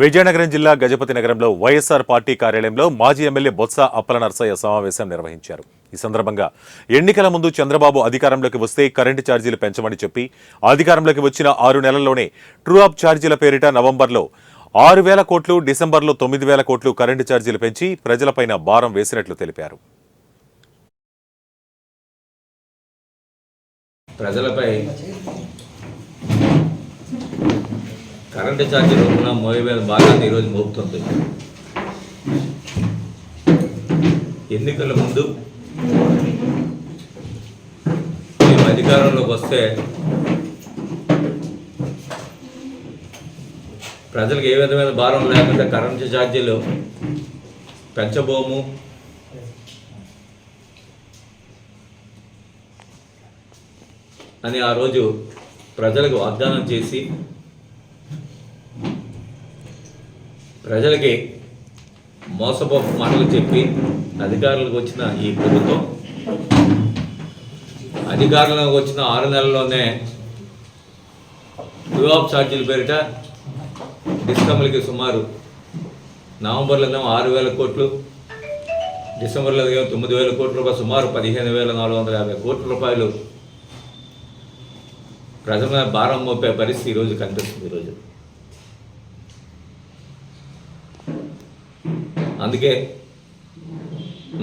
విజయనగరం జిల్లా గజపతి నగరంలో వైఎస్ఆర్ పార్టీ కార్యాలయంలో మాజీ ఎమ్మెల్యే బొత్స అప్పలనరసయ్య సమావేశం నిర్వహించారు. ఈ సందర్భంగా ఎన్నికల ముందు చంద్రబాబు అధికారంలోకి వస్తే కరెంటు ఛార్జీలు పెంచమని చెప్పి అధికారంలోకి వచ్చిన 6 నెలల్లోనే ట్రూ అప్ ఛార్జీల పేరిట నవంబర్లో 6,000 కోట్లు, డిసెంబర్లో 9,000 కోట్లు కరెంటు ఛార్జీలు పెంచి ప్రజలపైన భారం వేసినట్లు తెలిపారు. ప్రజలపై కరెంటు ఛార్జీలు ఉన్న మోయవేల భాగాన్ని ఈరోజు మోపుతుంది. ఎన్నికల ముందు మేము అధికారంలోకి వస్తే ప్రజలకు ఏ విధమైన భారం లేకుండా కరెంటు ఛార్జీలు పెంచబోము, అని ఆ రోజు ప్రజలకు వాగ్దానం చేసి ప్రజలకి మోసపోపు మాటలు చెప్పి అధికారులకు వచ్చిన ఈ ప్రభుత్వం అధికారంలోకి వచ్చిన 6 నెలల్లోనే ట్రూ అప్ ఛార్జీల పేరిట డిస్కమ్లకి సుమారు నవంబర్లో 6,000 కోట్లు, డిసెంబర్లో 9,000 కోట్ల రూపాయలు, సుమారు 15,450 కోట్ల రూపాయలు ప్రజల మీద భారం మోపే పరిస్థితి ఈరోజు కనిపిస్తుంది. ఈరోజు అందుకే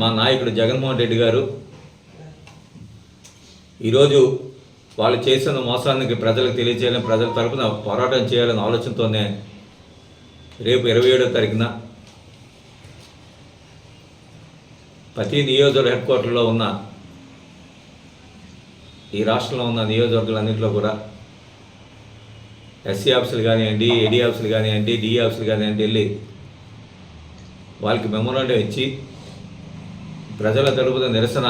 మా నాయకుడు జగన్మోహన్ రెడ్డి గారు ఈరోజు వాళ్ళు చేసిన మోసానికి ప్రజలకు తెలియజేయాలని, ప్రజల తరపున పోరాటం చేయాలనే ఆలోచనతోనే రేపు 27వ తారీఖున ప్రతి నియోజకవర్గ హెడ్ క్వార్టర్లో ఉన్న ఈ రాష్ట్రంలో ఉన్న నియోజకవర్గాలన్నింటిలో కూడా ఎస్సీ ఆఫీసులు కానివ్వండి, ఏడీ ఆఫీసులు కానివ్వండి, డిఈ ఆఫీసులు కానివ్వండి వెళ్ళి వాళ్ళకి మెమోరాండం ఇచ్చి ప్రజల తరపున నిరసన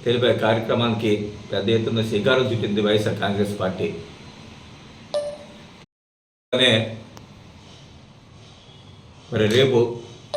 తెలిపే కార్యక్రమానికి పెద్ద ఎత్తున శ్రీకారం చుట్టింది వైఎస్ఆర్ కాంగ్రెస్ పార్టీ. మరి రేపు